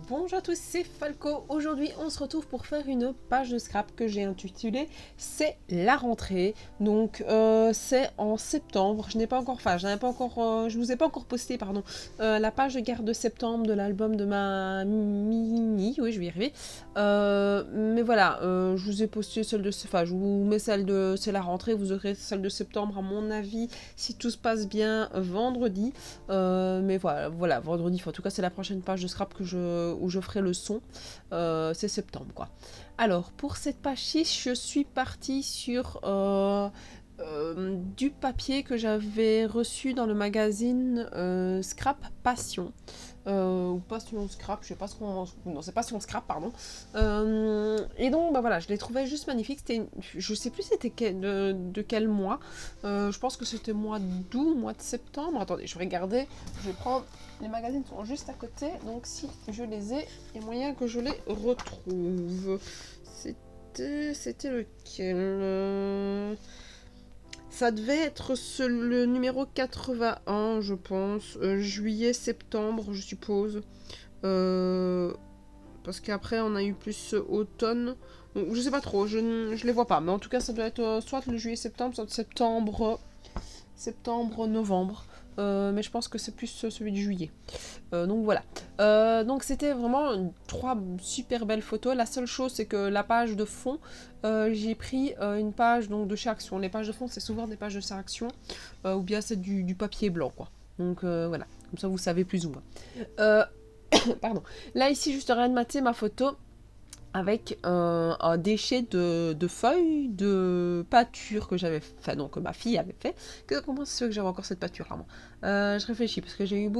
Bonjour à tous, c'est Falco. Aujourd'hui, on se retrouve pour faire une page de scrap que j'ai intitulée C'est la rentrée. Donc, c'est en septembre. Je n'ai pas encore, je vous ai pas encore posté, pardon, la page de garde de septembre de l'album de ma mini. Oui, je vais y arriver. Mais voilà, je vous ai posté celle de, je vous mets celle de C'est la rentrée. Vous aurez celle de septembre, à mon avis, si tout se passe bien, vendredi. Mais voilà, vendredi. En tout cas, c'est la prochaine page de scrap où je ferai le son. C'est septembre, quoi. Alors, pour cette page 6, je suis partie sur du papier que j'avais reçu dans le magazine Scrap Passion. Ou Passion Scrap, je sais pas ce qu'on... Non, c'est Passion Scrap, pardon. Et donc, bah voilà, je l'ai trouvé juste magnifique. Je sais plus c'était de quel mois. Je pense que c'était mois d'août, mois de septembre. Attendez, je vais regarder. Je vais prendre... Les magazines sont juste à côté, donc si je les ai, il y a moyen que je les retrouve. C'était lequel Ça devait être le numéro 81, je pense. Juillet, septembre, je suppose. Parce qu'après, on a eu plus automne. Donc, je sais pas trop, je les vois pas. Mais en tout cas, ça doit être soit le juillet-septembre, soit septembre-novembre. Mais je pense que c'est plus celui de juillet. Donc voilà. Donc c'était vraiment 3 super belles photos. La seule chose, c'est que la page de fond, j'ai pris une page donc, de chez Action. Les pages de fond, c'est souvent des pages de chez Action. Ou bien c'est du papier blanc, quoi. Donc voilà. Comme ça, vous savez plus ou moins. Pardon. Là, ici, juste rien de mater ma photo avec un déchet de feuilles de pâture que j'avais fait, donc que ma fille avait fait. Comment c'est que j'avais encore cette pâture là, moi je réfléchis parce que j'ai eu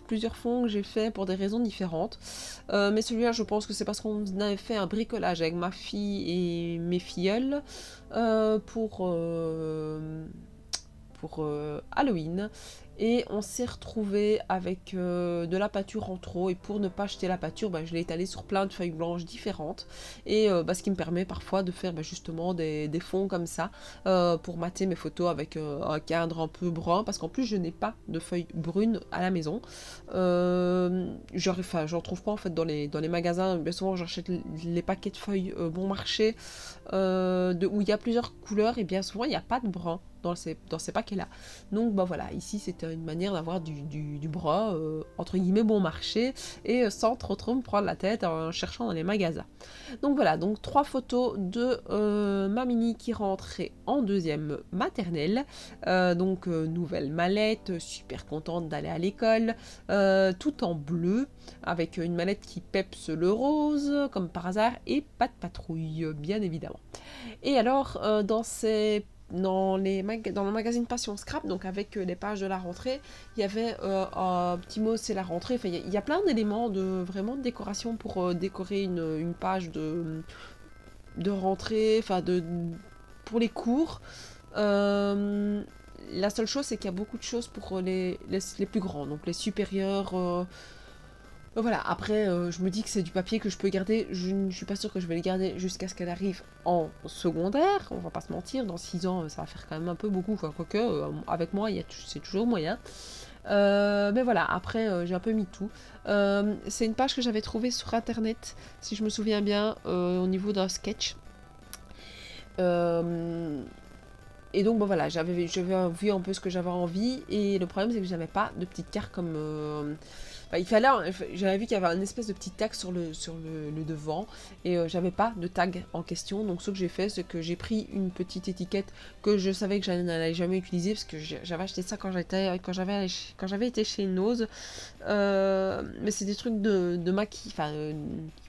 plusieurs fonds que j'ai fait pour des raisons différentes. Mais celui-là, je pense que c'est parce qu'on avait fait un bricolage avec ma fille et mes filleuls pour Halloween. Et on s'est retrouvé avec de la pâture en trop. Et pour ne pas jeter la pâture, je l'ai étalée sur plein de feuilles blanches différentes. Et ce qui me permet parfois de faire justement des fonds comme ça. Pour mater mes photos avec un cadre un peu brun. Parce qu'en plus, je n'ai pas de feuilles brunes à la maison. J'en trouve pas en fait dans les magasins. Bien souvent, j'achète les paquets de feuilles bon marché. Où il y a plusieurs couleurs. Et bien souvent, il n'y a pas de brun dans ces paquets-là. Donc voilà, ici c'était une manière d'avoir du bras, entre guillemets, bon marché, et sans trop me prendre la tête en cherchant dans les magasins. Donc voilà, donc 3 photos de ma mini qui rentrait en 2e maternelle. Nouvelle mallette, super contente d'aller à l'école, tout en bleu, avec une mallette qui peps le rose, comme par hasard, et pas de patrouille, bien évidemment. Et alors, dans le magazine Passion Scrap, donc avec les pages de la rentrée, il y avait un petit mot c'est la rentrée. Enfin, il y a plein d'éléments de décoration pour décorer une page de rentrée, pour les cours. La seule chose, c'est qu'il y a beaucoup de choses pour les plus grands, donc les supérieurs. Voilà, après, je me dis que c'est du papier que je peux garder. Je ne suis pas sûre que je vais le garder jusqu'à ce qu'elle arrive en secondaire. On va pas se mentir, dans 6 ans, ça va faire quand même un peu beaucoup. Quoique, avec moi, c'est toujours moyen. Mais voilà, après, j'ai un peu mis tout. C'est une page que j'avais trouvée sur internet, si je me souviens bien, au niveau d'un sketch. Et donc voilà, j'avais vu un peu ce que j'avais envie. Et le problème, c'est que j'avais pas de petite carte comme... j'avais vu qu'il y avait un espèce de petit tag sur le devant, et j'avais pas de tag en question. Donc ce que j'ai fait, c'est que j'ai pris une petite étiquette que je savais que je n'allais jamais utiliser, parce que j'avais acheté ça quand j'avais été chez Nose. Mais c'est des trucs de maquillage,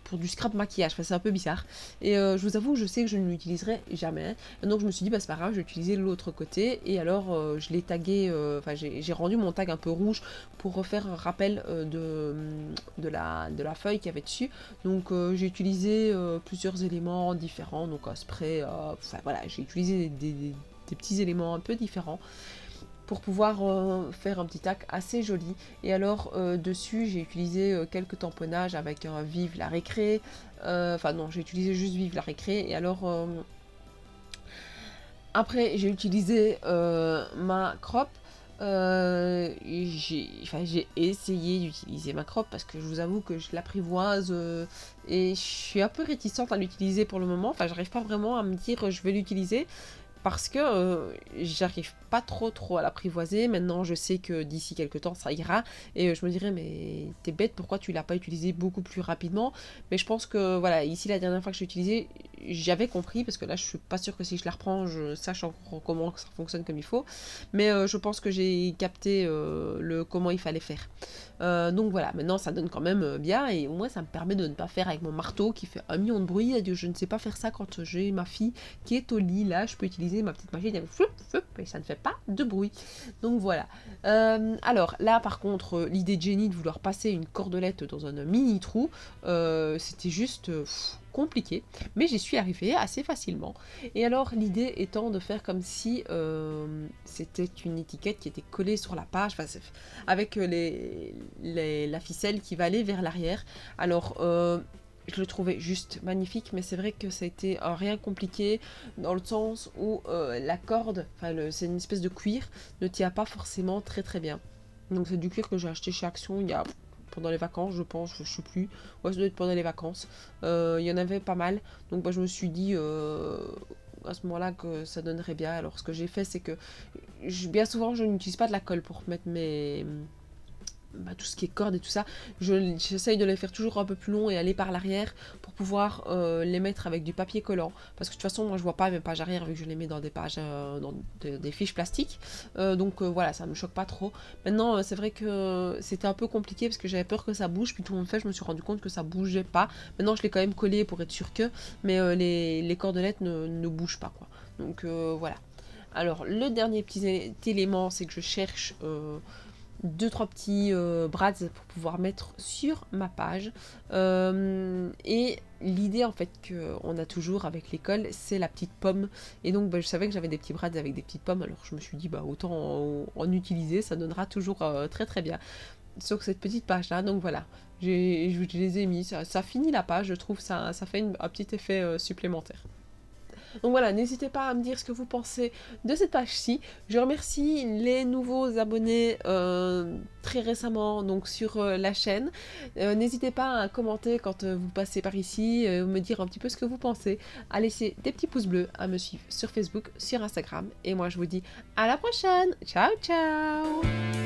pour du scrap maquillage, c'est un peu bizarre. Et je vous avoue, je sais que je ne l'utiliserai jamais. Donc je me suis dit, c'est pas grave, je vais utiliser l'autre côté. Et alors je l'ai tagué, j'ai rendu mon tag un peu rouge pour refaire un rappel de la feuille qu'il y avait dessus. Donc j'ai utilisé plusieurs éléments différents, donc un spray, voilà, j'ai utilisé des petits éléments un peu différents pour pouvoir faire un petit tac assez joli. Et alors dessus j'ai utilisé quelques tamponnages avec un vive la récré, j'ai utilisé juste vive la récré. Et alors Après, j'ai utilisé ma crop. J'ai essayé d'utiliser ma crop parce que je vous avoue que je l'apprivoise et je suis un peu réticente à l'utiliser pour le moment. Enfin, j'arrive pas vraiment à me dire je vais l'utiliser parce que j'arrive pas trop à l'apprivoiser. Maintenant, je sais que d'ici quelques temps, ça ira. Et je me dirais, mais t'es bête, pourquoi tu l'as pas utilisé beaucoup plus rapidement? Mais je pense que, voilà, ici, la dernière fois que j'ai utilisé, j'avais compris, parce que là, je suis pas sûre que si je la reprends, je sache encore comment ça fonctionne comme il faut. Mais je pense que j'ai capté comment il fallait faire. Donc voilà, maintenant ça donne quand même bien et au moins ça me permet de ne pas faire avec mon marteau qui fait 1 million de bruit. Et je ne sais pas faire ça quand j'ai ma fille qui est au lit. Là, je peux utiliser ma petite machine et ça ne fait pas de bruit. Donc voilà. Alors là, par contre, l'idée de Jenny de vouloir passer une cordelette dans un mini trou, c'était juste compliqué, mais j'y suis arrivée assez facilement. Et alors l'idée étant de faire comme si c'était une étiquette qui était collée sur la page, enfin, avec la ficelle qui va aller vers l'arrière. Alors je le trouvais juste magnifique, mais c'est vrai que ça a été rien compliqué dans le sens où la corde, c'est une espèce de cuir, ne tient pas forcément très bien. Donc c'est du cuir que j'ai acheté chez Action il y a pendant les vacances, je pense, je sais plus. Ouais, ça doit être pendant les vacances. Il y en avait pas mal. Donc moi, je me suis dit à ce moment-là que ça donnerait bien. Alors ce que j'ai fait, c'est que bien souvent, je n'utilise pas de la colle pour mettre tout ce qui est corde et tout ça, j'essaye de les faire toujours un peu plus long et aller par l'arrière pour pouvoir les mettre avec du papier collant. Parce que de toute façon, moi je vois pas mes pages arrière vu que je les mets dans des pages, dans des fiches plastiques. Donc voilà, ça me choque pas trop. Maintenant, c'est vrai que c'était un peu compliqué parce que j'avais peur que ça bouge. Puis tout le monde fait, je me suis rendu compte que ça bougeait pas. Maintenant, je l'ai quand même collé pour être sûr que, mais les cordelettes ne bougent pas quoi. Donc voilà. Alors, le dernier petit élément, c'est que je cherche 2-3 petits brads pour pouvoir mettre sur ma page. Et l'idée en fait qu'on a toujours avec l'école, c'est la petite pomme. Et donc je savais que j'avais des petits brads avec des petites pommes, alors je me suis dit autant en utiliser, ça donnera toujours très bien sur cette petite page là. Donc voilà, je les ai mis, ça finit la page, je trouve ça fait un petit effet supplémentaire. Donc voilà, n'hésitez pas à me dire ce que vous pensez de cette page-ci. Je remercie les nouveaux abonnés très récemment donc sur la chaîne. N'hésitez pas à commenter quand vous passez par ici, me dire un petit peu ce que vous pensez, à laisser des petits pouces bleus, à me suivre sur Facebook, sur Instagram. Et moi je vous dis à la prochaine. Ciao ciao.